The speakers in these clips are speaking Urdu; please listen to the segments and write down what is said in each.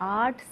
8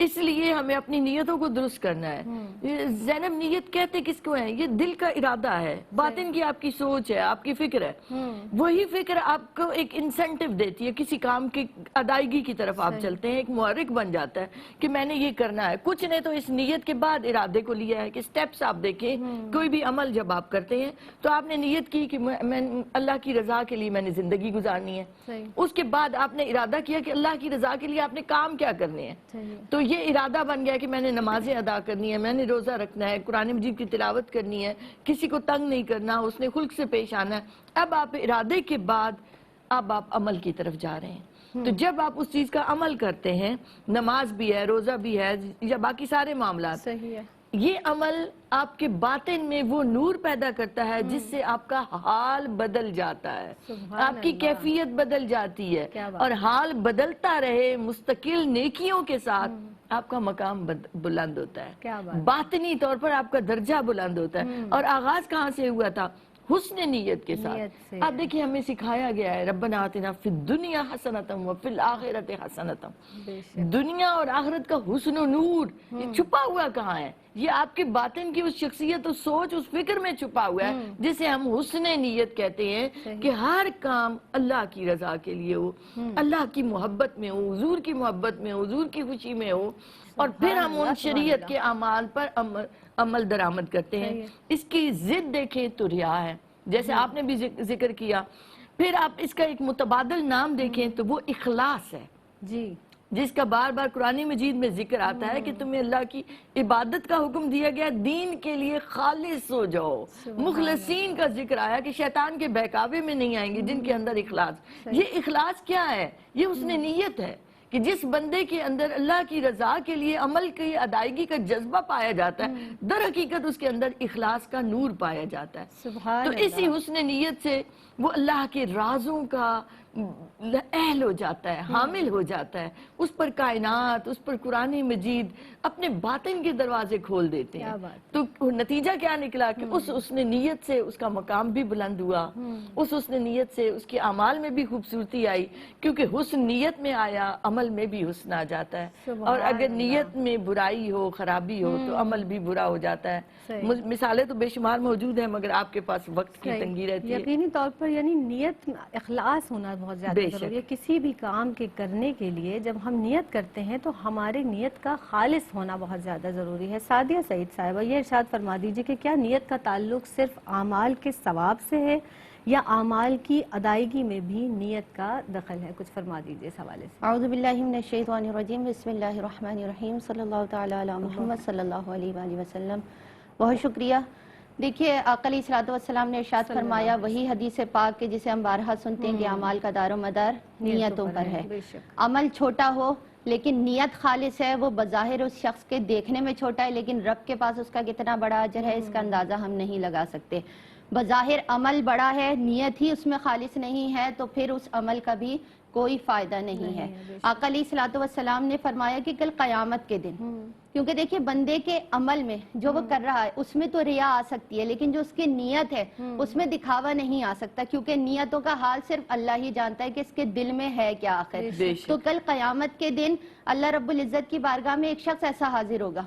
اس لیے ہمیں اپنی نیتوں کو درست کرنا ہے. زینب نیت کہتے کس کو ہیں؟ یہ دل کا ارادہ ہے، باطن کی آپ کی سوچ ہے، آپ کی فکر ہے. وہی فکر آپ کو ایک انسینٹیو دیتی ہے، کسی کام کی ادائیگی کی طرف آپ چلتے ہیں، ایک محرک بن جاتا ہے کہ میں نے یہ کرنا ہے. کچھ نے تو اس نیت کے بعد ارادے کو لیا ہے کہ سٹیپس آپ دیکھیں، کوئی بھی عمل جب آپ کرتے ہیں تو آپ نے نیت کی کہ میں اللہ کی رضا کے لیے میں نے زندگی گزارنی ہے. اس کے بعد آپ نے ارادہ کیا کہ اللہ کی رضا کے لیے آپ نے کام کیا کرنے ہیں. تو یہ ارادہ بن گیا کہ میں نے نمازیں ادا کرنی ہے، میں نے روزہ رکھنا ہے، قرآن مجید کی تلاوت کرنی ہے، کسی کو تنگ نہیں کرنا، اس نے خلق سے پیش آنا ہے. اب آپ ارادے کے بعد اب آپ عمل کی طرف جا رہے ہیں. تو جب آپ اس چیز کا عمل کرتے ہیں، نماز بھی ہے، روزہ بھی ہے، یا باقی سارے معاملات، صحیح ہے، یہ عمل آپ کے باطن میں وہ نور پیدا کرتا ہے جس سے آپ کا حال بدل جاتا ہے، آپ کی کیفیت بدل جاتی ہے. اور حال بدلتا رہے مستقل نیکیوں کے ساتھ، آپ کا مقام بلند ہوتا ہے، باطنی طور پر آپ کا درجہ بلند ہوتا ہے. اور آغاز کہاں سے ہوا تھا؟ حسن نیت کے ساتھ. آپ دیکھیں ہمیں سکھایا گیا ہے ربنا آتنا فی الدنیا حسنتم وفی الآخرۃ حسنتم. دنیا اور آخرت کا حسن و نور یہ چھپا ہوا کہاں ہے؟ یہ آپ کے باطن کی اس شخصیت، اس سوچ، اس فکر میں چھپا ہوا ہے جسے ہم حسن نیت کہتے ہیں کہ ہر کام اللہ کی رضا کے لیے ہو، اللہ کی محبت میں ہو، حضور کی محبت میں ہو، حضور کی خوشی میں ہو. اور پھر ہم ان شریعت کے اعمال پر عمل درآمد کرتے ہیں. اس کی ضد دیکھیں تو ریا ہے، جیسے آپ نے بھی ذکر کیا. پھر آپ اس کا ایک متبادل نام دیکھیں تو وہ اخلاص ہے، جس کا بار بار قرآن مجید میں ذکر آتا ہے کہ تمہیں اللہ کی عبادت کا حکم دیا گیا، دین کے لیے خالص ہو جاؤ. مخلصین کا ذکر آیا کہ شیطان کے بہکاوے میں نہیں آئیں گے جن کے اندر اخلاص. یہ اخلاص کیا ہے؟ یہ حسن نیت ہے کہ جس بندے کے اندر اللہ کی رضا کے لیے عمل کی ادائیگی کا جذبہ پایا جاتا ہے، در حقیقت اس کے اندر اخلاص کا نور پایا جاتا ہے. تو اسی حسن نیت سے وہ اللہ کے رازوں کا اہل ہو جاتا ہے، حامل ہو جاتا ہے. اس پر کائنات، اس پر قرآن مجید اپنے باطن کے دروازے کھول دیتے ہیں. تو نتیجہ کیا نکلا کہ اس حسن نیت سے اس کا مقام بھی بلند ہوا، اس حسن نیت سے اس کے اعمال میں بھی خوبصورتی آئی، کیونکہ حسن نیت میں آیا عمل میں بھی حسن آ جاتا ہے. اور اگر نیت میں برائی ہو، خرابی ہو تو عمل بھی برا ہو جاتا ہے. مثالیں تو بے شمار موجود ہیں مگر آپ کے پاس وقت کی تنگی رہتی ہے. یقینی طور پر یعنی نیت، اخلاص ہونا بہت زیادہ ضروری ہے کسی بھی کام کے کرنے کے لیے. جب ہم نیت کرتے ہیں تو ہماری نیت کا خالص ہونا بہت زیادہ ضروری ہے. سعدیہ سعید صاحبہ، یہ ارشاد فرما دیجئے کہ کیا نیت کا تعلق صرف اعمال کے ثواب سے ہے یا اعمال کی ادائیگی میں بھی نیت کا دخل ہے؟ کچھ فرما دیجئے اس حوالے سے. اعوذ باللہ من الشیطان الرجیم، بسم اللہ الرحمن الرحیم، صلی اللہ تعالی علی محمد صلی اللہ علیہ وآلہ وسلم. بہت شکریہ. دیکھیے آقا علیہ الصلوۃ والسلام نے ارشاد فرمایا، وہی حدیث پاک کے جسے ہم بارہا سنتے ہیں کہ اعمال کا دار و مدار نیتوں پر ہے. عمل چھوٹا ہو لیکن نیت خالص ہے، وہ بظاہر اس شخص کے دیکھنے میں چھوٹا ہے لیکن رب کے پاس اس کا کتنا بڑا اجر ہے اس کا اندازہ ہم نہیں لگا سکتے. بظاہر عمل بڑا ہے، نیت ہی اس میں خالص نہیں ہے تو پھر اس عمل کا بھی کوئی فائدہ نہیں ہے. آقا علیہ الصلوۃ والسلام نے فرمایا کہ کل قیامت کے دن، کیونکہ دیکھیں بندے کے عمل میں جو وہ کر رہا ہے اس میں تو ریا آ سکتی ہے لیکن جو اس کی نیت ہے اس میں دکھاوا نہیں آ سکتا، کیونکہ نیتوں کا حال صرف اللہ ہی جانتا ہے کہ اس کے دل میں ہے کیا آخر. تو کل قیامت کے دن اللہ رب العزت کی بارگاہ میں ایک شخص ایسا حاضر ہوگا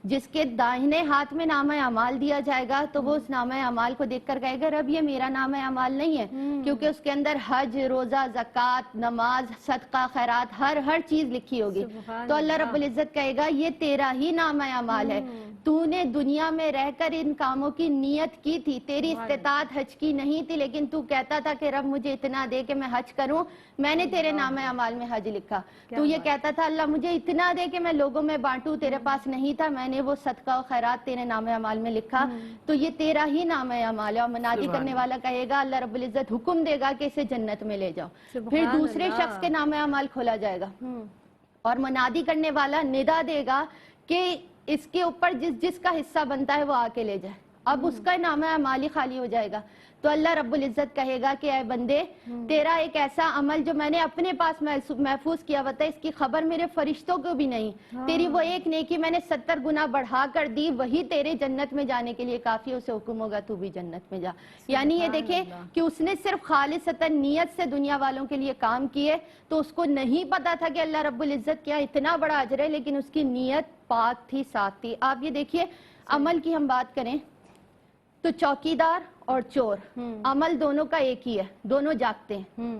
جس کے داہنے ہاتھ میں نامہ اعمال دیا جائے گا تو وہ اس نامہ اعمال کو دیکھ کر کہے گا رب یہ میرا نامہ اعمال نہیں ہے، کیونکہ اس کے اندر حج، روزہ، زکوٰۃ، نماز، صدقہ، خیرات، ہر چیز لکھی ہوگی. تو اللہ رب العزت کہے گا یہ تیرا ہی نامہ اعمال ہے، تو نے دنیا میں رہ کر ان کاموں کی نیت کی تھی، تیری استطاعت حج کی نہیں تھی لیکن تو کہتا تھا کہ رب مجھے اتنا دے کہ میں حج کروں، میں نے تیرے نامہ اعمال میں حج لکھا. تو یہ کہتا تھا اللہ مجھے اتنا دے کہ میں لوگوں میں بانٹوں، تیرے پاس نہیں تھا، میں نے وہ صدقہ و خیرات تیرے نامہ اعمال میں لکھا، تو یہ تیرا ہی نامہ اعمال ہے. اور منادی کرنے والا کہے گا، اللہ رب العزت حکم دے گا کہ اسے جنت میں لے جاؤ. پھر دوسرے شخص کے نامہ اعمال کھولا جائے گا اور منادی کرنے والا ندا دے گا کہ اس کے اوپر جس کا حصہ بنتا ہے وہ آ کے لے جائے. اب اس کا نام اعمال ہی خالی ہو جائے گا. تو اللہ رب العزت کہے گا کہ اے بندے تیرا ایک ایسا عمل جو میں نے اپنے پاس محفوظ کیا ہوا تھا اس کی خبر میرے فرشتوں کو بھی نہیں, تیری وہ ایک نیکی میں نے 70 گنا بڑھا کر دی, وہی تیرے جنت میں جانے کے لیے کافی, اسے حکم ہوگا تو بھی جنت میں جا. یعنی یہ دیکھیں کہ اس نے صرف خالصتاً نیت سے دنیا والوں کے لیے کام کیے, تو اس کو نہیں پتا تھا کہ اللہ رب العزت کیا اتنا بڑا اجر ہے, لیکن اس کی نیت پاک تھی, صاف تھی. آپ یہ دیکھیے عمل کی ہم بات کریں تو چوکیدار اور چور عمل دونوں کا ایک ہی ہے, دونوں جاگتے ہیں,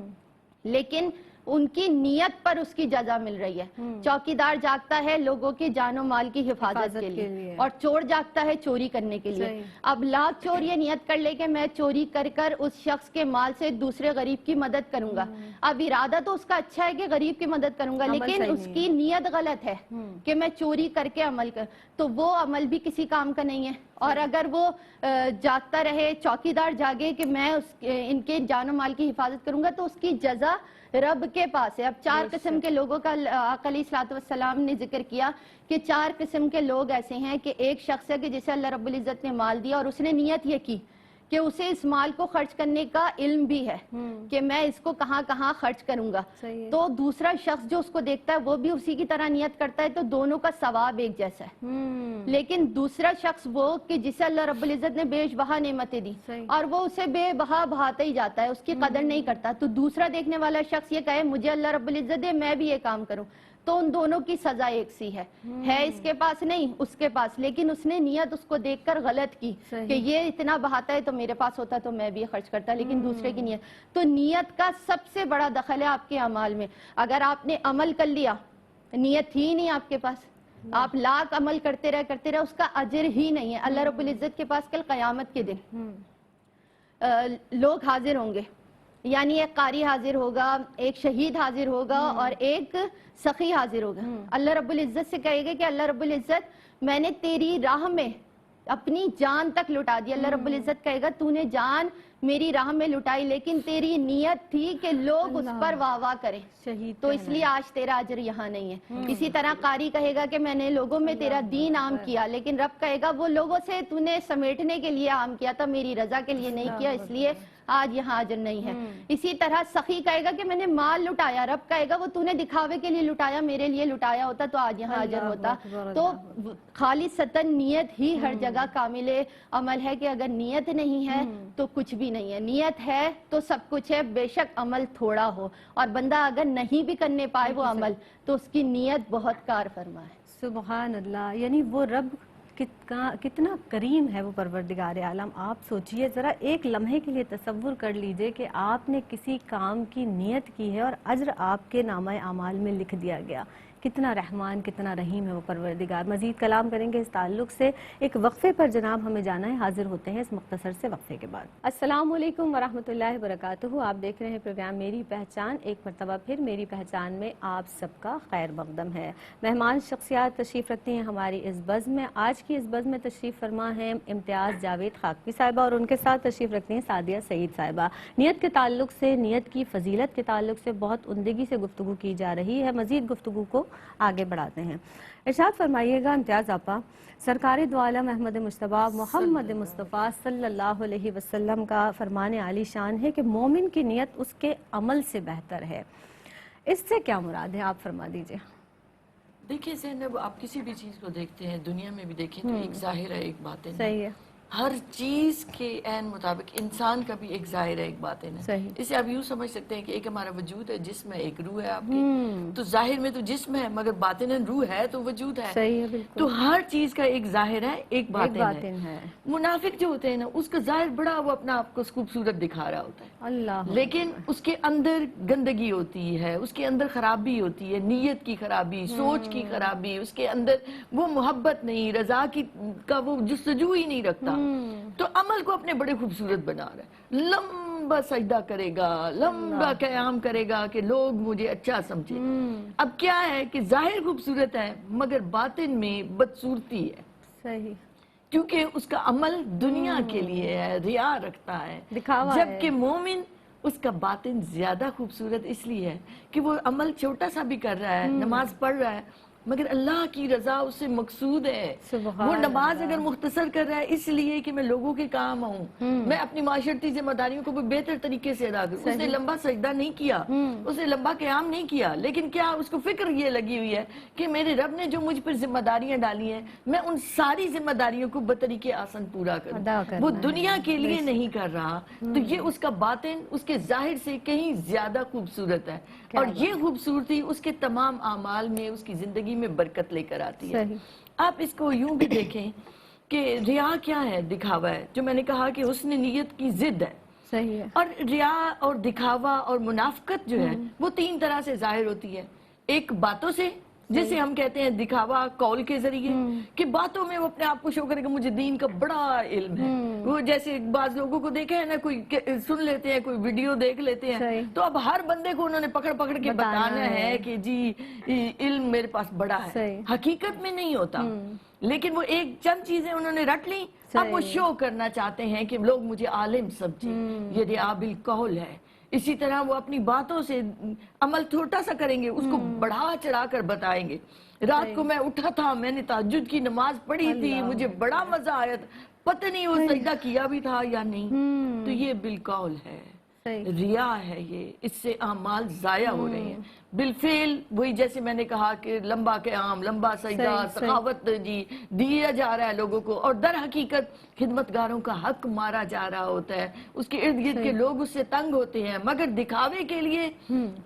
لیکن ان کی نیت پر اس کی جزا مل رہی ہے. چوکیدار جاگتا ہے لوگوں کی جان و مال کی حفاظت کے لیے, اور چور جاگتا ہے چوری کرنے کے لیے. اب لاکھ چور یہ نیت کر لے کہ میں چوری کر کر اس شخص کے مال سے دوسرے غریب کی مدد کروں گا, اب ارادہ تو اس کا اچھا ہے کہ غریب کی مدد کروں گا, لیکن اس کی نیت غلط ہے کہ میں چوری کر کے عمل کر, تو وہ عمل بھی کسی کام کا نہیں ہے. اور اگر وہ جاگتا رہے, چوکیدار جاگے کہ میں ان کے جان و مال کی حفاظت کروں گا, تو اس کی جزا رب کے پاس ہے. اب 4 قسم کے لوگوں کا آقا علیہ الصلوۃ والسلام نے ذکر کیا کہ 4 قسم کے لوگ ایسے ہیں کہ ایک شخص ہے کہ جسے اللہ رب العزت نے مال دیا اور اس نے نیت یہ کی کہ اسے اس مال کو خرچ کرنے کا علم بھی ہے کہ میں اس کو کہاں کہاں خرچ کروں گا, تو دوسرا شخص جو اس کو دیکھتا ہے وہ بھی اسی کی طرح نیت کرتا ہے, تو دونوں کا ثواب ایک جیسا ہے. لیکن دوسرا شخص وہ کہ جسے اللہ رب العزت نے بیش بہا نعمتیں دی اور وہ اسے بے بہا بہاتا ہی جاتا ہے, اس کی قدر نہیں کرتا, تو دوسرا دیکھنے والا شخص یہ کہے مجھے اللہ رب العزت دے میں بھی یہ کام کروں, تو ان دونوں کی سزا ایک سی ہے اس کے پاس نہیں اس کے پاس, لیکن اس نے نیت اس کو دیکھ کر غلط کی کہ یہ اتنا بہاتا ہے تو میرے پاس ہوتا تو میں بھی خرچ کرتا, لیکن دوسرے کی نیت. تو نیت کا سب سے بڑا دخل ہے آپ کے اعمال میں. اگر آپ نے عمل کر لیا, نیت تھی نہیں آپ کے پاس, آپ لاکھ عمل کرتے رہے اس کا اجر ہی نہیں ہے. اللہ رب العزت کے پاس کل قیامت کے دن لوگ حاضر ہوں گے, یعنی ایک قاری حاضر ہوگا, ایک شہید حاضر ہوگا اور ایک سخی حاضر ہوگا. اللہ رب العزت سے کہے گا کہ اللہ رب العزت میں نے تیری راہ میں اپنی جان تک لٹا دی. اللہ رب العزت کہے گا تو نے جان میری راہ میں لٹائی, لیکن تیری نیت تھی کہ لوگ اس پر واہ واہ کریں, تو اس لیے آج تیرا اجر یہاں نہیں ہے. اسی طرح قاری کہے گا کہ میں نے لوگوں میں تیرا دین عام کیا, لیکن رب کہے گا وہ لوگوں سے تو نے سمیٹنے کے لیے عام کیا تھا, میری رضا کے لیے نہیں کیا, اس لیے آج یہاں اجر نہیں ہے. اسی طرح سخی کہے گا کہ میں نے مال لٹایا, رب کہے گا وہ تو نے دکھاوے کے لیے لٹایا, میرے لیے لٹایا ہوتا تو آج یہاں اجر ہوتا. تو خالصتاً نیت ہی ہر جگہ کامل عمل ہے, کہ اگر نیت نہیں ہے تو کچھ بھی نہیں ہے, نیت ہے تو سب کچھ ہے, بے شک عمل تھوڑا ہو, اور بندہ اگر نہیں بھی کرنے پائے وہ عمل تو اس کی نیت بہت کار فرما ہے. سبحان اللہ. یعنی وہ رب کتنا کریم ہے وہ پروردگار عالم. آپ سوچئے ذرا ایک لمحے کے لیے تصور کر لیجئے کہ آپ نے کسی کام کی نیت کی ہے اور اجر آپ کے نامہ اعمال میں لکھ دیا گیا. کتنا رحمان کتنا رحیم ہے وہ پروردگار. مزید کلام کریں گے اس تعلق سے. ایک وقفے پر جناب ہمیں جانا ہے, حاضر ہوتے ہیں اس مختصر سے وقفے کے بعد. السلام علیکم ورحمۃ اللہ وبرکاتہ. آپ دیکھ رہے ہیں پروگرام میری پہچان. ایک مرتبہ پھر میری پہچان میں آپ سب کا خیر مقدم ہے. مہمان شخصیات تشریف رکھتی ہیں ہماری اس بزم میں. آج کی اس بزم میں تشریف فرما ہیں امتیاز جاوید خاکوی صاحبہ, اور ان کے ساتھ تشریف رکھتی ہیں سعدیہ سعید صاحبہ. نیت کے تعلق سے, نیت کی فضیلت کے تعلق سے بہت عمدگی سے گفتگو کی جا رہی ہے. مزید گفتگو کو آگے بڑھاتے ہیں. ارشاد فرمائیے گا امتیاز آپا, سرکار دو عالم احمد مصطفیٰ محمد مصطفیٰ صلی اللہ علیہ وسلم کا فرمان عالی شان ہے کہ مومن کی نیت اس کے عمل سے بہتر ہے. اس سے کیا مراد ہے, آپ فرما دیجئے. دیکھیں زینب, آپ کسی بھی چیز کو دیکھتے ہیں, دنیا میں بھی دیکھیں تو ایک ظاہر ہے ایک باطن ہے. صحیح ہے. ہر چیز کے عین مطابق انسان کا بھی ایک ظاہر ہے ایک باطن ہے. اسے آپ یوں سمجھ سکتے ہیں کہ ایک ہمارا وجود ہے, جسم ہے, ایک روح ہے آپ کی. تو ظاہر میں تو جسم ہے مگر باطن روح ہے تو وجود ہے. صحیح ہے, بالکل. تو ہر چیز کا ایک ظاہر ہے ایک باطن ہے. منافق جو ہوتے ہیں نا, اس کا ظاہر بڑا وہ اپنا آپ کو خوبصورت دکھا رہا ہوتا ہے, اللہ, لیکن اس کے اندر گندگی ہوتی ہے, اس کے اندر خرابی ہوتی ہے, نیت کی خرابی, سوچ کی خرابی, اس کے اندر وہ محبت نہیں, رضا کی کا وہ جستجو ہی نہیں رکھتا. تو عمل کو اپنے بڑے خوبصورت بنا رہا ہے, لمبا سجدہ کرے گا, لمبا قیام کرے گا کہ لوگ مجھے اچھا سمجھے. اب کیا ہے کہ ظاہر خوبصورت ہے مگر باطن میں بدصورتی ہے. صحیح, کیونکہ اس کا عمل دنیا کے لیے ہے, ریا رکھتا ہے, دکھاوا ہے. جبکہ مومن اس کا باطن زیادہ خوبصورت اس لیے ہے کہ وہ عمل چھوٹا سا بھی کر رہا ہے, نماز پڑھ رہا ہے مگر اللہ کی رضا اس سے مقصود ہے. سبحان وہ نماز اللہ. اگر مختصر کر رہا ہے اس لیے کہ میں لوگوں کے کام آؤں, میں اپنی معاشرتی ذمہ داریوں کو بھی بہتر طریقے سے ادا کروں. اس نے لمبا سجدہ نہیں کیا, اس نے لمبا قیام نہیں کیا, لیکن کیا اس کو فکر یہ لگی ہوئی ہے کہ میرے رب نے جو مجھ پر ذمہ داریاں ڈالی ہیں میں ان ساری ذمہ داریوں کو بطریقے آسن پورا ادا کروں. کرنا وہ ہے. دنیا کے لیے نہیں کر رہا, تو یہ اس کا باطن اس کے ظاہر سے کہیں زیادہ خوبصورت ہے, اور یہ خوبصورتی اس کے تمام اعمال میں اس کی زندگی میں برکت لے کر آتی ہے. صحیح. آپ اس کو یوں بھی دیکھیں کہ ریا کیا ہے, دکھاوا ہے, جو میں نے کہا کہ حسن نیت کی ضد ہے. صحیح ہے. اور ریا اور دکھاوا اور منافقت جو ہے وہ تین طرح سے ظاہر ہوتی ہے. ایک باتوں سے, جسے ہم کہتے ہیں دکھاوا قول کے ذریعے, کہ باتوں میں وہ اپنے آپ کو شو کرے کہ مجھے دین کا بڑا علم ہے. وہ جیسے بعض لوگوں کو دیکھے ہیں نا, کوئی سن لیتے ہیں, کوئی ویڈیو دیکھ لیتے ہیں, تو اب ہر بندے کو انہوں نے پکڑ پکڑ کے بتانا ہے کہ جی علم میرے پاس بڑا ہے. حقیقت میں نہیں ہوتا, لیکن وہ ایک چند چیزیں انہوں نے رٹ لیں, اب وہ شو کرنا چاہتے ہیں کہ لوگ مجھے عالم سمجھیں. یہ ریا بالقول ہے. اسی طرح وہ اپنی باتوں سے عمل چھوٹا سا کریں گے, اس کو بڑھا چڑھا کر بتائیں گے. رات کو میں اٹھا تھا, میں نے تہجد کی نماز پڑھی تھی, مجھے بڑا مزہ آیا تھا, پتہ نہیں وہ سجدہ کیا بھی تھا یا نہیں. تو یہ بالقول ہے, ریا ہے. یہ اس سے اعمال ضائع ہو رہے ہیں. بالفعل وہی جیسے میں نے کہا کہ لمبا قیام, لمبا سجدہ, سخاوت جی دیا جا رہا ہے لوگوں کو, اور در حقیقت خدمتگاروں کا حق مارا جا رہا ہوتا ہے. اس کے ارد گرد کے لوگ اس سے تنگ ہوتے ہیں, مگر دکھاوے کے لیے,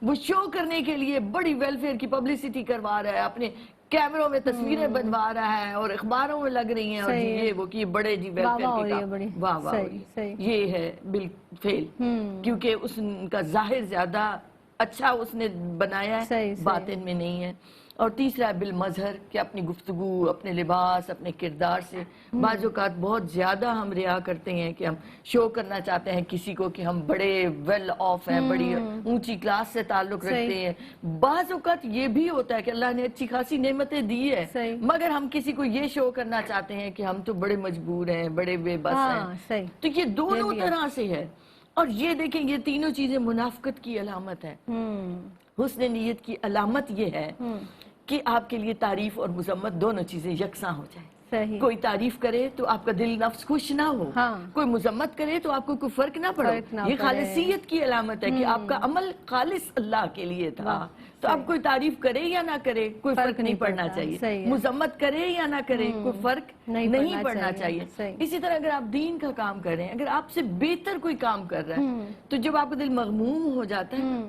وہ شو کرنے کے لیے بڑی ویلفیئر کی پبلسٹی کروا رہا ہے, اپنے کیمروں میں تصویریں بنوا رہا ہے, اور اخباروں میں لگ رہی ہیں, اور جی یہ وہ کہ بڑے جی ویلفیئر کے کام, واہ واہ. یہ ہے بالفعل, کیونکہ اس کا ظاہر زیادہ اچھا اس نے بنایا ہے, باطن میں نہیں ہے. اور تیسرا ہے بالمظہر, کہ اپنی گفتگو, اپنے لباس, اپنے کردار سے بعض اوقات بہت زیادہ ہم ریا کرتے ہیں کہ ہم شو کرنا چاہتے ہیں کسی کو کہ ہم بڑے ویل آف ہیں, بڑی اونچی کلاس سے تعلق رکھتے ہیں. بعض اوقات یہ بھی ہوتا ہے کہ اللہ نے اچھی خاصی نعمتیں دی ہے, مگر ہم کسی کو یہ شو کرنا چاہتے ہیں کہ ہم تو بڑے مجبور ہیں, بڑے بے بس ہیں. تو یہ دونوں طرح سے ہے. اور یہ دیکھیں, یہ تینوں چیزیں منافقت کی علامت ہے. حسن نیت کی علامت یہ ہے کہ آپ کے لیے تعریف اور مذمت دونوں چیزیں یکساں ہو جائیں. کوئی تعریف کرے تو آپ کا دل نفس خوش نہ ہو, کوئی مذمت کرے تو آپ کو کوئی فرق نہ پڑے. یہ خالصیت کی علامت ہے کہ آپ کا عمل خالص اللہ کے لیے تھا. تو اب کوئی تعریف کرے یا نہ کرے کوئی فرق نہیں پڑنا چاہیے, مذمت کرے یا نہ کرے کوئی فرق نہیں پڑنا چاہیے. اسی طرح اگر آپ دین کا کام کر رہے ہیں, اگر آپ سے بہتر کوئی کام کر رہا ہے, تو جب آپ کا دل مغموم ہو جاتا ہے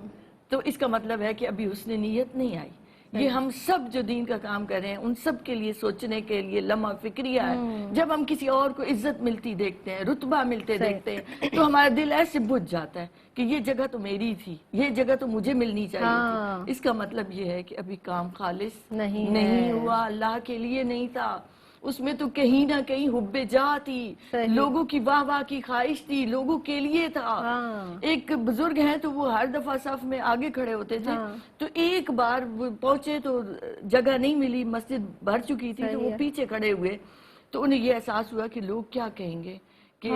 تو اس کا مطلب ہے کہ ابھی حسن نیت نہیں آئی. یہ ہم سب جو دین کا کام کر رہے ہیں ان سب کے لیے سوچنے کے لیے لمحہ فکریہ ہے. جب ہم کسی اور کو عزت ملتی دیکھتے ہیں, رتبہ ملتے دیکھتے ہیں, تو ہمارا دل ایسے بجھ جاتا ہے کہ یہ جگہ تو میری تھی, یہ جگہ تو مجھے ملنی چاہیے تھی. اس کا مطلب یہ ہے کہ ابھی کام خالص نہیں ہوا, اللہ کے لیے نہیں تھا. اس میں تو کہیں نہ کہیں حب جاہ تھی, لوگوں کی واہ واہ کی خواہش تھی, لوگوں کے لیے تھا. ایک بزرگ ہیں تو وہ ہر دفعہ صف میں آگے کھڑے ہوتے تھے, تو ایک بار وہ پہنچے تو جگہ نہیں ملی, مسجد بھر چکی تھی, تو وہ پیچھے کھڑے ہوئے. تو انہیں یہ احساس ہوا کہ لوگ کیا کہیں گے کہ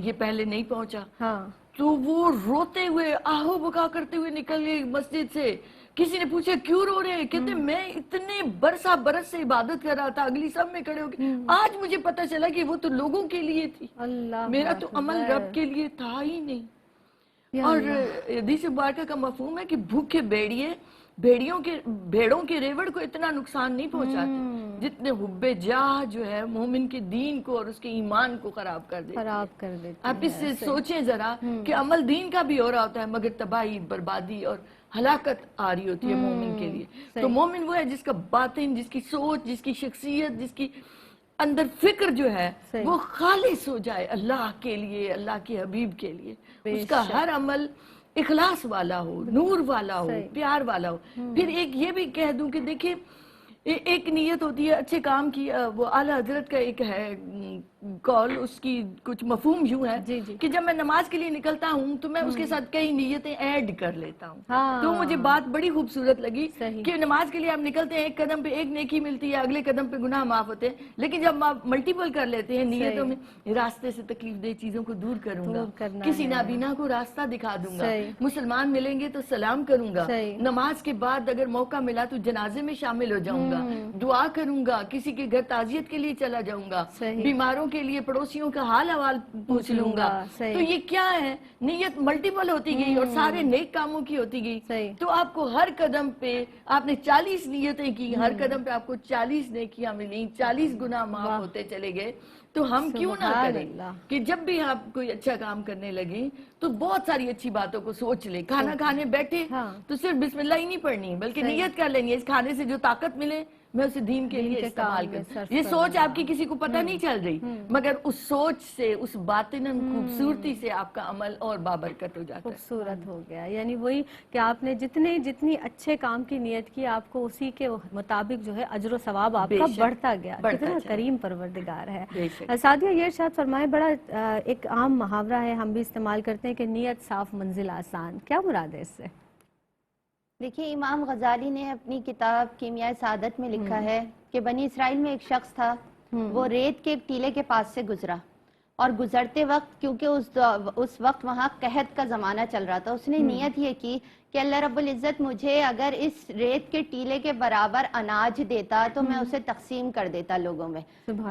یہ پہلے نہیں پہنچا. تو وہ روتے ہوئے, آہو بکا کرتے ہوئے نکل گئے مسجد سے. کسی نے پوچھا کیوں رو رہے ہیں, کہتے میں اتنے برس سے عبادت کر رہا تھا, اگلی سب میں کھڑے ہو کے آج مجھے پتہ چلا کہ وہ تو لوگوں کے لیے تھی, میرا تو عمل رب کے لیے تھا ہی نہیں. اور حدیث مبارکہ کا مفہوم ہے کہ بھوکے بھیڑوں کے ریوڑ کو اتنا نقصان نہیں پہنچاتے جتنے حب جاہ جو ہے مومن کے دین کو اور اس کے ایمان کو خراب کر دیتے. آپ اس سے سوچیں ذرا کہ عمل دین کا بھی ہو رہا ہوتا ہے, مگر تباہی, بربادی اور ہلاکت آ رہی ہوتی ہے مومن کے لیے. تو مومن وہ ہے جس کا باطن, جس کی سوچ, جس کی شخصیت, جس کی اندر فکر جو ہے وہ خالص ہو جائے اللہ کے لیے, اللہ کے حبیب کے لیے. اس کا ہر عمل اخلاص والا ہو, نور والا ہو, پیار والا ہو. پھر ایک یہ بھی کہہ دوں کہ دیکھیں, ایک نیت ہوتی ہے اچھے کام کی. وہ اعلیٰ حضرت کا ایک ہے قول اس کی کچھ مفہوم یوں ہے جی جی کہ جب میں نماز کے لیے نکلتا ہوں تو میں اس کے ساتھ کئی نیتیں ایڈ کر لیتا ہوں. ہاں تو مجھے بات بڑی خوبصورت لگی صحیح. کہ نماز کے لیے آپ نکلتے ہیں، ایک قدم پہ ایک نیکی ملتی ہے، اگلے قدم پہ گناہ معاف ہوتے ہیں، لیکن جب آپ ملٹیپل کر لیتے ہیں نیتوں میں، راستے سے تکلیف دہ چیزوں کو دور کروں گا، دور کرنا کسی ہے. نابینا کو راستہ دکھا دوں گا، صحیح. مسلمان ملیں گے تو سلام کروں گا، صحیح. نماز کے بعد اگر موقع ملا تو جنازے میں شامل ہو جاؤں گا، دعا کروں گا، کسی کے گھر تعزیت کے لیے چلا جاؤں گا، صحیح. بیماروں کے لیے پڑوسیوں کا حال احوال پوچھ لوں گا. صحیح. تو یہ کیا ہے؟ نیت ملٹیپل ہوتی گئی اور سارے نیک کاموں کی ہوتی گئی. صحیح. تو آپ کو ہر قدم پہ آپ نے 40 نیتیں کی، ہر قدم پہ آپ کو 40 نیکیاں ملیں، 40 گناہ معاف ہوتے چلے گئے. تو ہم کیوں نہ سبحان کریں اللہ. کہ جب بھی آپ کوئی اچھا کام کرنے لگیں تو بہت ساری اچھی باتوں کو سوچ لیں. کھانا کھانے بیٹھے ہاں. تو صرف بسم اللہ ہی نہیں پڑھنی بلکہ نیت کر لینی ہے اس کھانے سے جو طاقت ملے میں اسے دین کے لیے استعمال کروں. یہ سوچ آپ کی کسی کو پتہ نہیں چل رہی مگر اس سوچ سے، اس باطناً خوبصورتی سے آپ کا عمل اور بابرکت ہو جاتا ہے. خوبصورت ہو گیا. یعنی وہی کہ آپ نے جتنی اچھے کام کی نیت کی آپ کو اسی کے مطابق جو ہے اجر و ثواب آپ کا بڑھتا گیا. کتنا کریم پروردگار ہے. سعدیہ یہ ارشاد فرمائے، بڑا ایک عام محاورہ ہے، ہم بھی استعمال کرتے ہیں کہ نیت صاف منزل آسان. کیا مراد ہے اس سے؟ دیکھیے امام غزالی نے اپنی کتاب کیمیائے سعادت میں لکھا ہے کہ بنی اسرائیل میں ایک شخص تھا، وہ ریت کے ایک ٹیلے کے پاس سے گزرا اور گزرتے وقت کیونکہ اس وقت وہاں قحط کا زمانہ چل رہا تھا، اس نے نیت یہ کی کہ اللہ رب العزت مجھے اگر اس ریت کے ٹیلے کے برابر اناج دیتا تو میں اسے تقسیم کر دیتا لوگوں میں.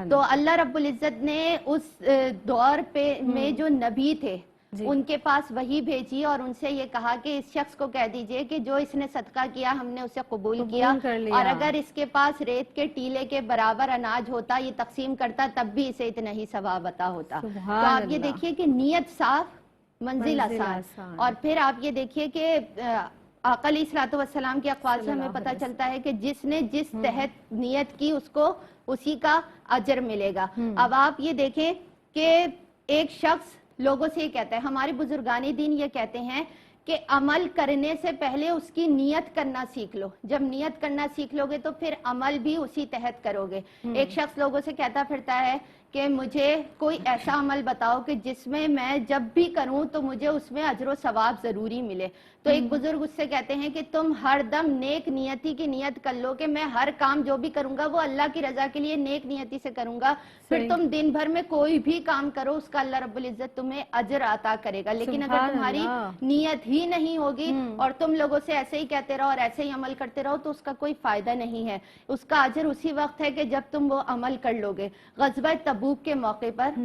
تو اللہ رب العزت نے اس دور پہ میں جو نبی تھے ان کے پاس وحی بھیجی اور ان سے یہ کہا کہ اس شخص کو کہہ دیجئے کہ جو اس نے صدقہ کیا ہم نے اسے قبول کیا، اور اگر اس کے پاس ریت کے ٹیلے کے برابر اناج ہوتا یہ تقسیم کرتا تب بھی اسے اتنا ہی ثواب عطا ہوتا. تو آپ یہ دیکھیے کہ نیت صاف منزل آسان. اور پھر آپ یہ دیکھیے کہ آقا علیہ الصلوۃ والسلام کے اقوال سے ہمیں پتہ چلتا ہے کہ جس نے جس تحت نیت کی اس کو اسی کا اجر ملے گا. اب آپ یہ دیکھیں کہ ایک شخص لوگوں سے یہ کہتا ہے، ہمارے بزرگان دین یہ کہتے ہیں کہ عمل کرنے سے پہلے اس کی نیت کرنا سیکھ لو. جب نیت کرنا سیکھ لو گے تو پھر عمل بھی اسی تحت کرو گے. ایک شخص لوگوں سے کہتا پھرتا ہے کہ مجھے کوئی ایسا عمل بتاؤ کہ جس میں جب بھی کروں تو مجھے اس میں اجر و ثواب ضروری ملے. تو ایک بزرگ اس سے کہتے ہیں کہ تم ہر دم نیک نیتی کی نیت کر لو کہ میں ہر کام جو بھی کروں گا وہ اللہ کی رضا کے لیے نیک نیتی سے کروں گا. پھر تم دن بھر میں کوئی بھی کام کرو اس کا اللہ رب العزت تمہیں اجر عطا کرے گا. لیکن اگر تمہاری نیت ہی نہیں ہوگی اور تم لوگوں سے ایسے ہی کہتے رہو اور ایسے ہی عمل کرتے رہو تو اس کا کوئی فائدہ نہیں ہے. اس کا اجر اسی وقت ہے کہ جب تم وہ عمل کر لو گے. غزوہ تبوک کے موقع پر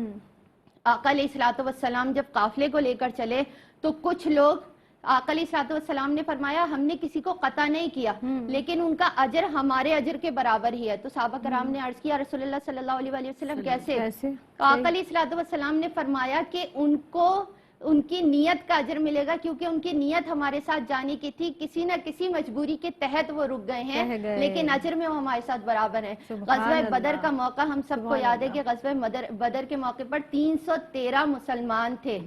آقا علیہ الصلوۃ والسلام جب قافلے کو لے کر چلے تو کچھ لوگ آقا علیہ الصلوۃ والسلام نے فرمایا ہم نے کسی کو قطع نہیں کیا لیکن ان کا اجر ہمارے اجر کے برابر ہی ہے. تو صحابہ کرام نے عرض کیا رسول اللہ صلی اللہ علیہ وسلم کیسے؟ تو آقا علیہ الصلوۃ والسلام نے فرمایا کہ ان کو ان کی نیت کا اجر ملے گا کیونکہ ان کی نیت ہمارے ساتھ جانے کی تھی، کسی نہ کسی مجبوری کے تحت وہ رک گئے ہیں لیکن اجر میں وہ ہمارے ساتھ برابر ہیں. غزوہ بدر کا موقع ہم سب کو یاد ہے کہ غزوہ بدر کے موقع پر 313 مسلمان تھے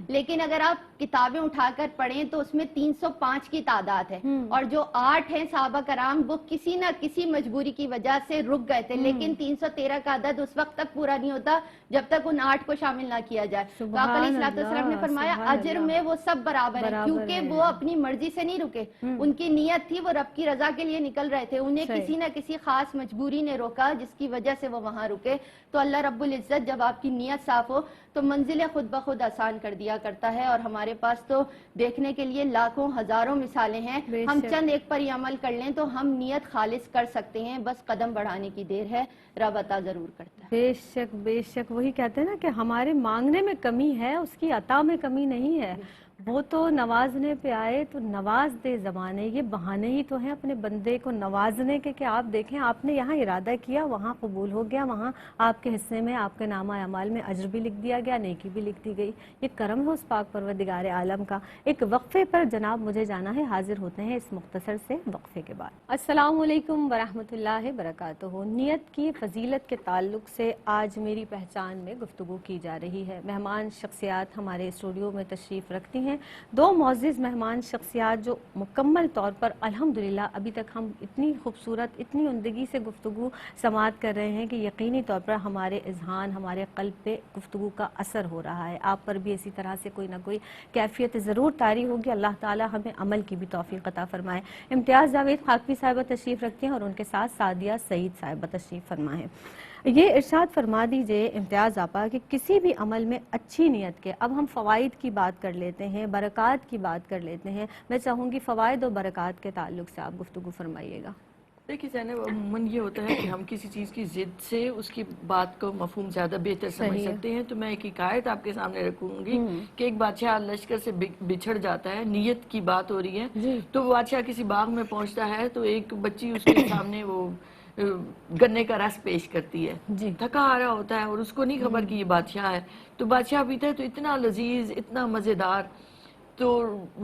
لیکن اگر آپ کتابیں اٹھا کر پڑھیں تو اس میں 305 کی تعداد ہے اور جو 8 ہیں صحابہ کرام وہ کسی نہ کسی مجبوری کی وجہ سے رک گئے تھے لیکن 313 کا عدد اس وقت تک پورا نہیں ہوتا جب تک ان 8 کو شامل نہ کیا جائے. تو آقا علیہ الصلوۃ والسلام نے فرمایا اجر میں وہ سب برابر ہیں کیونکہ وہ اپنی مرضی سے نہیں رکے، ان کی نیت تھی وہ رب کی رضا کے لیے نکل رہے تھے، انہیں کسی نہ کسی خاص مجبوری نے روکا جس کی وجہ سے وہ وہاں رکے. تو اللہ رب العزت جب آپ کی نیت صاف ہو تو منزلیں خود بخود آسان کر دیا کرتا ہے. اور ہمارے پاس تو دیکھنے کے لیے لاکھوں ہزاروں مثالیں ہیں، ہم چند ایک پر یہ عمل کر لیں تو ہم نیت خالص کر سکتے ہیں، بس قدم بڑھانے کی دیر ہے، رب عطا ضرور کرتا ہے. بے شک بے شک. وہی کہتے ہیں نا کہ ہمارے مانگنے میں کمی ہے، اس کی عطا میں کمی نہیں ہے. وہ تو نوازنے پہ آئے تو نواز دے زمانے. یہ بہانے ہی تو ہیں اپنے بندے کو نوازنے کے کہ آپ دیکھیں آپ نے یہاں ارادہ کیا وہاں قبول ہو گیا، وہاں آپ کے حصے میں آپ کے نامہ اعمال میں اجر بھی لکھ دیا گیا، نیکی بھی لکھ دی گئی. یہ کرم ہے اس پاک پروردگار عالم کا. ایک وقفے پر جناب مجھے جانا ہے، حاضر ہوتے ہیں اس مختصر سے وقفے کے بعد. السلام علیکم ورحمۃ اللہ وبرکاتہ. نیت کی فضیلت کے تعلق سے آج میری پہچان میں گفتگو کی جا رہی ہے. مہمان شخصیات ہمارے اسٹوڈیو میں تشریف رکھتی ہیں. ہیں 2 معزز مہمان شخصیات جو مکمل طور پر الحمدللہ ابھی تک ہم اتنی خوبصورت اتنی عمدگی سے گفتگو سماعت کر رہے ہیں کہ یقینی طور پر ہمارے اذہان ہمارے قلب پہ گفتگو کا اثر ہو رہا ہے. آپ پر بھی اسی طرح سے کوئی نہ کوئی کیفیت ضرور طاری ہوگی. اللہ تعالی ہمیں عمل کی بھی توفیق عطا فرمائے. امتیاز جاوید خاکوی صاحبہ تشریف رکھتے ہیں اور ان کے ساتھ سعدیہ سعید صاحبہ تشریف فرمائیں. یہ ارشاد فرما دیجئے امتیاز آپا کہ کسی بھی عمل میں اچھی نیت کے، اب ہم فوائد کی بات کر لیتے ہیں، برکات کی بات کر لیتے ہیں. میں چاہوں گی فوائد اور برکات کے تعلق سے آپ گفتگو فرمائیے گا. دیکھیے زینب، عموماً یہ ہوتا ہے کہ ہم کسی چیز کی ضد سے اس کی بات کو مفہوم زیادہ بہتر سمجھ سکتے ہیں. تو میں ایک حکایت آپ کے سامنے رکھوں گی کہ ایک بادشاہ لشکر سے بچھڑ جاتا ہے، نیت کی بات ہو رہی ہے. تو وہ بادشاہ کسی باغ میں پہنچتا ہے تو ایک بچی اس کے سامنے وہ گنے کا رس پیش کرتی ہے. تھکا آ رہا ہوتا ہے اور اس کو نہیں خبر کہ یہ بادشاہ ہے. تو بادشاہ پیتا ہے تو اتنا لذیذ اتنا مزیدار تو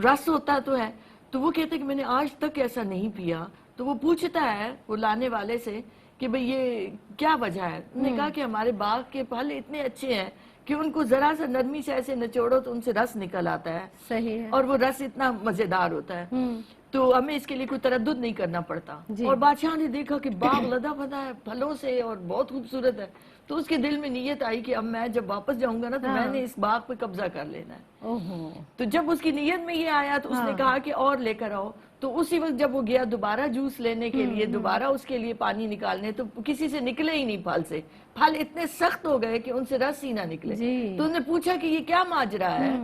رس ہوتا تو ہے. تو وہ کہتے ہیں کہ میں نے آج تک ایسا نہیں پیا. تو وہ پوچھتا ہے وہ لانے والے سے کہ بھئی یہ کیا وجہ ہے. انہوں نے کہا کہ ہمارے باغ کے پھل اتنے اچھے ہیں کہ ان کو ذرا سا نرمی سے ایسے نچوڑو تو ان سے رس نکل آتا ہے. صحیح ہے. اور وہ رس اتنا مزیدار ہوتا ہے. تو ہمیں اس کے لیے کوئی تردد نہیں کرنا پڑتا. اور بادشاہ نے دیکھا کہ باغ لدا پھدا ہے پھلوں سے اور بہت خوبصورت ہے. تو اس کے دل میں نیت آئی کہ اب میں جب واپس جاؤں گا نا تو میں نے اس باغ پہ قبضہ کر لینا ہے. تو جب اس کی نیت میں یہ آیا تو اس نے کہا کہ اور لے کر آؤ. تو اسی وقت جب وہ گیا دوبارہ جوس لینے کے لیے، دوبارہ اس کے لیے پانی نکالنے، تو کسی سے نکلے ہی نہیں پھل سے. پھل اتنے سخت ہو گئے کہ ان سے رس ہی نہ نکلے. تو انہوں نے پوچھا کہ یہ کیا ماجرا ہے.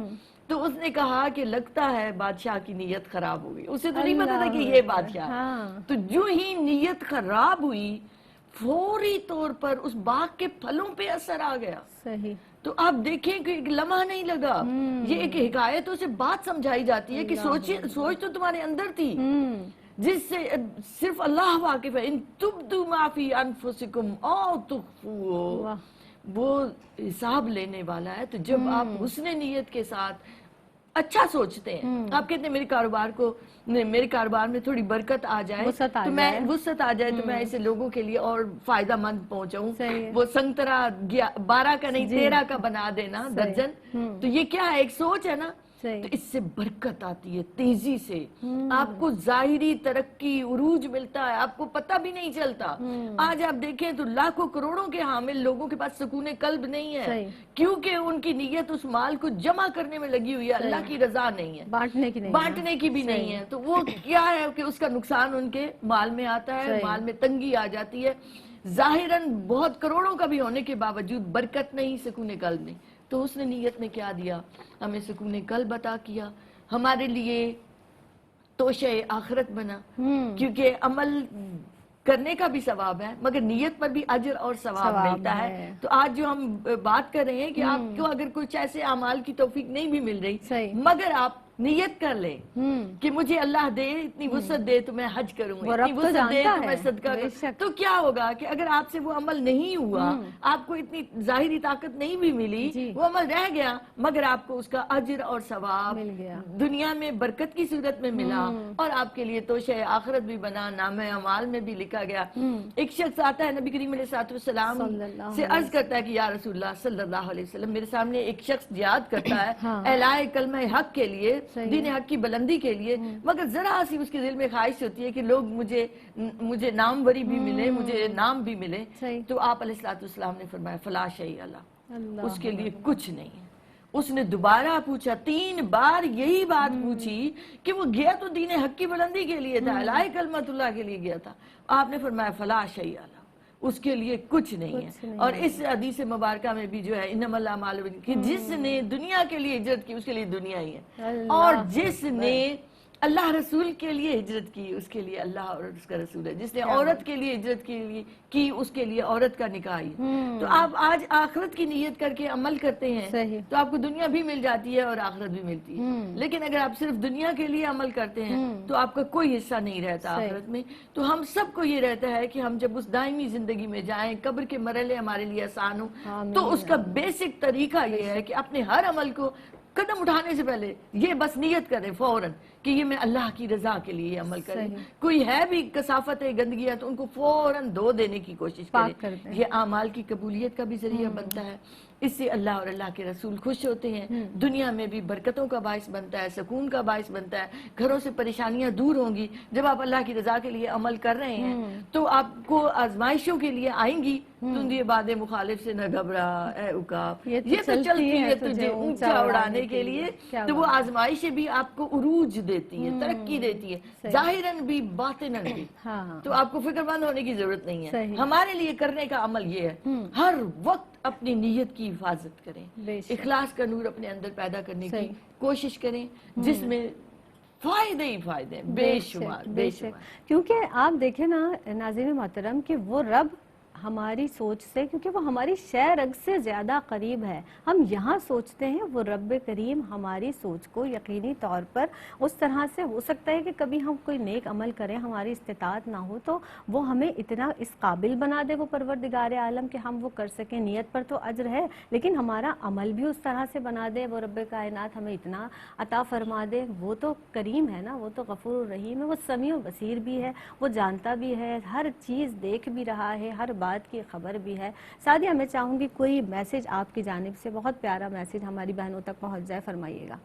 تو اس نے کہا کہ لگتا ہے بادشاہ کی نیت خراب ہو گئی. اسے تو نہیں پتا تھا کہ یہ بادشاہ ہے. تو جو ہی نیت خراب ہوئی فوری طور پر اس باغ کے پھلوں پہ اثر آ گیا. صحیح. تو آپ دیکھیں کہ ایک لمحہ نہیں لگا. یہ ایک حکایتوں سے بات سمجھائی جاتی ہے کہ سوچ تو تمہارے اندر تھی جس سے صرف اللہ واقف ہے. ان تبدوا ما فی انفسکم او تخفوہ، وہ حساب لینے والا ہے. تو جب آپ حسن نیت کے ساتھ اچھا سوچتے ہیں، آپ کہتے ہیں میرے کاروبار میں تھوڑی برکت آ جائے تو میں وسعت آ جائے تو میں اسے لوگوں کے لیے اور فائدہ مند پہنچاؤں. وہ سنگترا 12 کا نہیں 13 کا بنا دینا درجن. تو یہ کیا ہے؟ ایک سوچ ہے نا. تو اس سے برکت آتی ہے تیزی سے. آپ کو ظاہری ترقی عروج ملتا ہے، آپ کو پتہ بھی نہیں چلتا. آج آپ دیکھیں تو لاکھوں کروڑوں کے حامل لوگوں کے پاس سکون قلب نہیں ہے کیونکہ ان کی نیت اس مال کو جمع کرنے میں لگی ہوئی ہے، اللہ کی رضا نہیں ہے، بانٹنے کی بھی نہیں ہے. تو وہ کیا ہے کہ اس کا نقصان ان کے مال میں آتا ہے، مال میں تنگی آ جاتی ہے. ظاہراً بہت کروڑوں کا بھی ہونے کے باوجود برکت نہیں، سکون قلب نہیں. تو اس نے نیت نے کیا دیا؟ ہمیں سکون قلب عطا کیا، ہمارے لیے توشہ آخرت بنا. کیونکہ عمل کرنے کا بھی ثواب ہے مگر نیت پر بھی اجر اور ثواب ملتا ہے. تو آج جو ہم بات کر رہے ہیں کہ آپ کو اگر کچھ ایسے اعمال کی توفیق نہیں بھی مل رہی مگر آپ نیت کر لیں کہ مجھے اللہ دے اتنی وسعت دے تو میں حج کروں گا، اتنی وسعت دے تو میں صدقہ کروں. تو کیا ہوگا کہ اگر آپ سے وہ عمل نہیں ہوا، آپ کو اتنی ظاہری طاقت نہیں بھی ملی، وہ عمل رہ گیا مگر آپ کو اس کا اجر اور ثواب دنیا میں برکت کی صورت میں ملا اور آپ کے لیے توشہ آخرت بھی بنا، نام اعمال میں بھی لکھا گیا. ایک شخص آتا ہے نبی کریم علیہ السلام سے عرض کرتا ہے کہ یا رسول اللہ صلی اللہ علیہ وسلم، میرے سامنے ایک شخص جہاد کرتا ہے اعلاء کلمہ حق کے لیے، دین حق کی بلندی کے لیے، مگر ذرا سی اس کے دل میں خواہش ہوتی ہے کہ لوگ مجھے ناموری بھی ملے، مجھے نام بھی ملے. تو آپ علیہ السلام نے فرمایا فلا شیء لہ، اس کے لیے کچھ نہیں ہے. اس نے دوبارہ پوچھا، 3 بار یہی بات پوچھی کہ وہ گیا تو دین حق کی بلندی کے لیے تھا، اعلاء کلمۃ اللہ کے لیے گیا تھا. آپ نے فرمایا فلا شیء لہ، اس کے لیے کچھ نہیں ہے. اور اس حدیث مبارکہ میں بھی جو ہے انما الاعمال بالنیات، کہ جس نے دنیا کے لیے ہجرت کی اس کے لیے دنیا ہی ہے، اور جس نے اللہ رسول کے لیے ہجرت کی اس کے لیے اللہ اور اس کا رسول ہے. جس نے عورت کے لیے ہجرت کی اس کے لیے عورت کا نکاح ہے. تو آپ آج آخرت کی نیت کر کے عمل کرتے ہیں تو آپ کو دنیا بھی مل جاتی ہے اور آخرت بھی ملتی ہے. لیکن اگر آپ صرف دنیا کے لیے عمل کرتے ہیں تو آپ کا کوئی حصہ نہیں رہتا آخرت میں. تو ہم سب کو یہ رہتا ہے کہ ہم جب اس دائمی زندگی میں جائیں، قبر کے مرحلے ہمارے لیے آسان ہو، تو اس کا بیسک طریقہ یہ ہے کہ اپنے ہر عمل کو قدم اٹھانے سے پہلے یہ بس نیت کریں فوراً کہ یہ میں اللہ کی رضا کے لیے عمل کریں. کوئی ہے بھی کثافت ہے، گندگی ہے، تو ان کو فوراً دھو دینے کی کوشش کریں. یہ اعمال کی قبولیت کا بھی ذریعہ بنتا ہے. اس سے اللہ اور اللہ کے رسول خوش ہوتے ہیں، دنیا میں بھی برکتوں کا باعث بنتا ہے، سکون کا باعث بنتا ہے، گھروں سے پریشانیاں دور ہوں گی۔ جب آپ اللہ کی رضا کے لیے عمل کر رہے ہیں تو آپ کو آزمائشوں کے لیے آئیں گی، تم یہ باد مخالف سے نہ گھبرا اے عقاب، یہ تو چلتی ہے تجھے اونچا اڑانے کے لیے۔ تو وہ آزمائشیں بھی آپ کو عروج دیتی ہیں، ترقی دیتی ہے، ظاہراً بھی باطناً بھی۔ تو آپ کو فکر مند ہونے کی ضرورت نہیں ہے۔ ہمارے لیے کرنے کا عمل یہ ہے، ہر وقت اپنی نیت کی حفاظت کریں، اخلاص کا نور اپنے اندر پیدا کرنے کی کوشش کریں، جس میں فائدے ہی فائدے ہیں، بے شمار بے شمار۔ کیونکہ آپ دیکھیں نا ناظرین محترم کہ وہ رب ہماری سوچ سے، کیونکہ وہ ہماری شے رگ سے زیادہ قریب ہے، ہم یہاں سوچتے ہیں، وہ رب کریم ہماری سوچ کو یقینی طور پر اس طرح سے، ہو سکتا ہے کہ کبھی ہم کوئی نیک عمل کریں، ہماری استطاعت نہ ہو تو وہ ہمیں اتنا اس قابل بنا دے وہ پروردگار عالم کہ ہم وہ کر سکیں۔ نیت پر تو اجر ہے، لیکن ہمارا عمل بھی اس طرح سے بنا دے، وہ رب کائنات ہمیں اتنا عطا فرما دے۔ وہ تو کریم ہے نا، وہ تو غفور الرحیم ہے، وہ سمیع و بصیر بھی ہے، وہ جانتا بھی ہے، ہر چیز دیکھ بھی رہا ہے، ہر بات کی خبر بھی ہے۔ سعدیہ میں چاہوں گی کوئی میسج آپ کی جانب سے، بہت پیارا میسج ہماری بہنوں تک پہنچ جائے، فرمائیے گا۔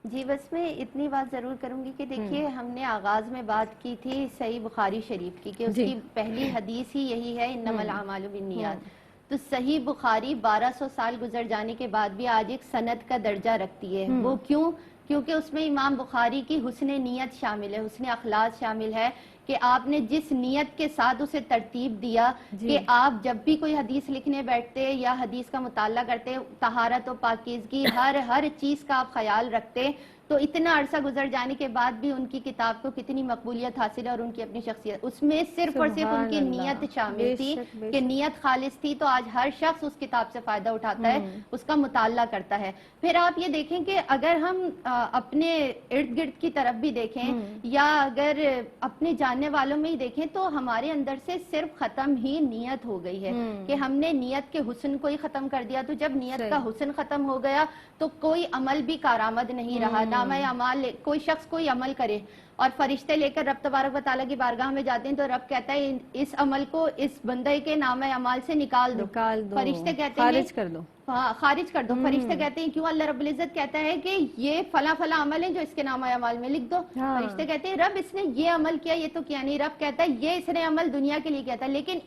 جی بس میں اتنی بات ضرور کروں گی کہ دیکھیے ہم نے آغاز میں بات کی تھی صحیح بخاری شریف کی، کہ اس کی پہلی حدیث ہی یہی ہے انما الاعمال بالنیات۔ تو صحیح بخاری 1200 سال گزر جانے کے بعد بھی آج ایک سند کا درجہ رکھتی ہے۔ وہ کیوں؟ کیونکہ اس میں امام بخاری کی حسن نیت شامل ہے، حسن اخلاص شامل ہے، کہ آپ نے جس نیت کے ساتھ اسے ترتیب دیا کہ آپ جب بھی کوئی حدیث لکھنے بیٹھتے یا حدیث کا مطالعہ کرتے، طہارت و پاکیزگی ہر چیز کا آپ خیال رکھتے، تو اتنا عرصہ گزر جانے کے بعد بھی ان کی کتاب کو کتنی مقبولیت حاصل ہے، اور ان کی اپنی شخصیت، اس میں صرف اور صرف ان کی نیت شامل تھی کہ نیت خالص تھی۔ تو آج ہر شخص اس کتاب سے فائدہ اٹھاتا ہے، اس کا مطالعہ کرتا ہے۔ پھر آپ یہ دیکھیں کہ اگر ہم اپنے ارد گرد کی طرف بھی دیکھیں یا اگر اپنے جاننے والوں میں ہی دیکھیں، تو ہمارے اندر سے صرف ختم ہی نیت ہو گئی ہے کہ ہم نے نیت کے حسن کو ہی ختم کر دیا۔ تو جب نیت کا حسن ختم ہو گیا تو کوئی عمل بھی کارآمد نہیں رہا۔ نامہ اعمال، کوئی شخص کوئی عمل کرے اور فرشتے لے کر رب تبارک و تعالیٰ کی بارگاہ میں جاتے ہیں، تو رب کہتا ہے اس عمل کو اس بندے کے نامہ اعمال سے نکال دو، فرشتے کہتے ہیں خارج کر دو، خارج کر دو۔ فرشتے کہتے ہیں کیوں؟ اللہ رب العزت کہتا ہے کہ یہ فلاں فلاں عمل ہے جو اس کے نامہ اعمال میں لکھ دو۔ فرشتے کہتے ہیں رب اس نے یہ عمل کیا، یہ تو کیا نہیں۔ رب کہتا ہے یہ اس نے عمل دنیا کے لیے کیا تھا، لیکن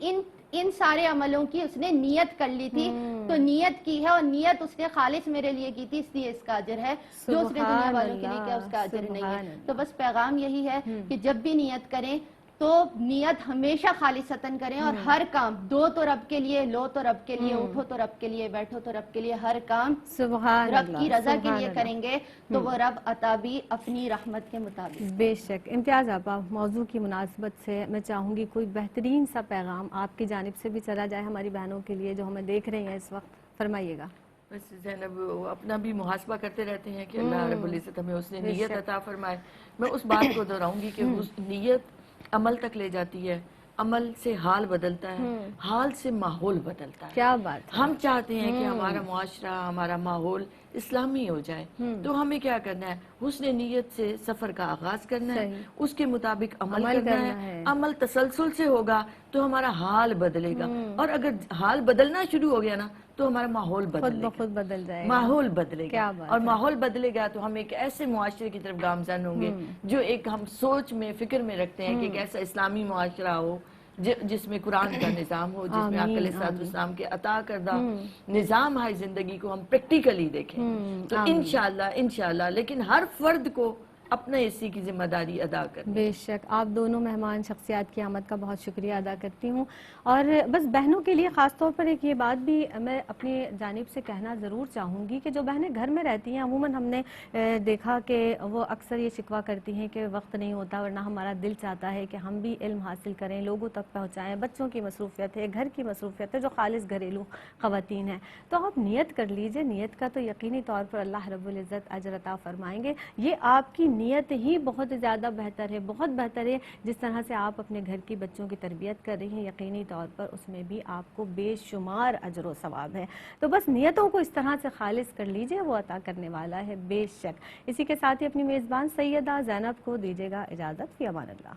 ان سارے عملوں کی اس نے نیت کر لی تھی، تو نیت کی ہے اور نیت اس نے خالص میرے لیے کی تھی، اس لیے اس کا اجر ہے، جو اس نے دنیا والوں کے لیے کیا اس کا اجر نہیں ہے۔ تو بس پیغام یہی ہے کہ جب بھی نیت کریں تو نیت ہمیشہ خالصتاً کریں، اور ہر کام دو تو رب کے لیے، لو تو رب کے لیے، اٹھو تو رب کے لیے، بیٹھو تو رب کے لیے، ہر کام رب کی رضا کے لیے کریں گے تو وہ رب عطا بھی اپنی رحمت کے مطابق۔ بے شک۔ امتیاز آپا، موضوع کی مناسبت سے میں چاہوں گی کوئی بہترین سا پیغام آپ کی جانب سے بھی چلا جائے ہماری بہنوں کے لیے جو ہمیں دیکھ رہی ہیں اس وقت، فرمائیے گا۔ بس زینب اپنا بھی محاسبہ کرتے رہتے ہیں کہ اللہ رب العزت ہمیں اس نے نیت عطا فرمائے۔ میں اس بات کو دہراؤں گی کہ اس نیت عمل تک لے جاتی ہے، عمل سے حال بدلتا ہے، حال سے ماحول بدلتا ہے۔ کیا بات ہے۔ ہم چاہتے ہیں کہ ہمارا معاشرہ، ہمارا ماحول اسلامی ہو جائے، تو ہمیں کیا کرنا ہے؟ حسن نیت سے سفر کا آغاز کرنا ہے، اس کے مطابق عمل کرنا ہے۔ عمل تسلسل سے ہوگا تو ہمارا حال بدلے گا، اور اگر حال بدلنا شروع ہو گیا نا تو ہمارا ماحول بدلے گا، خود بدل جائے گا، ماحول بدلے گا، اور ماحول بدلے گا تو ہم ایک ایسے معاشرے کی طرف گامزن ہوں گے جو ایک ہم سوچ میں، فکر میں رکھتے ہیں کہ ایک ایسا اسلامی معاشرہ ہو جس میں قرآن کا نظام ہو، جس میں آقا علیہ الصلوۃ والسلام کے عطا کردہ نظام ہے زندگی کو ہم پریکٹیکلی دیکھیں۔ تو انشاءاللہ لیکن ہر فرد کو اپنے حصے کی ذمہ داری ادا کریں۔ بے شک۔ آپ دونوں مہمان شخصیات کی آمد کا بہت شکریہ ادا کرتی ہوں، اور بس بہنوں کے لیے خاص طور پر ایک یہ بات بھی میں اپنی جانب سے کہنا ضرور چاہوں گی کہ جو بہنیں گھر میں رہتی ہیں، عموماً ہم نے دیکھا کہ وہ اکثر یہ شکوہ کرتی ہیں کہ وقت نہیں ہوتا، ورنہ ہمارا دل چاہتا ہے کہ ہم بھی علم حاصل کریں، لوگوں تک پہنچائیں، بچوں کی مصروفیت ہے، گھر کی مصروفیت ہے، جو خالص گھریلو خواتین ہیں۔ تو آپ نیت کر لیجئے، نیت کا تو یقینی طور پر اللہ رب العزت اجر عطا فرمائیں گے۔ یہ آپ کی نیت ہی بہت زیادہ بہتر ہے، بہت بہتر ہے، جس طرح سے آپ اپنے گھر کی بچوں کی تربیت کر رہی ہیں، یقینی طور پر اس میں بھی آپ کو بے شمار اجر و ثواب ہے۔ تو بس نیتوں کو اس طرح سے خالص کر لیجئے، وہ عطا کرنے والا ہے بے شک۔ اسی کے ساتھ ہی اپنی میزبان سیدہ زینب کو دیجیے گا اجازت، فی امان اللہ۔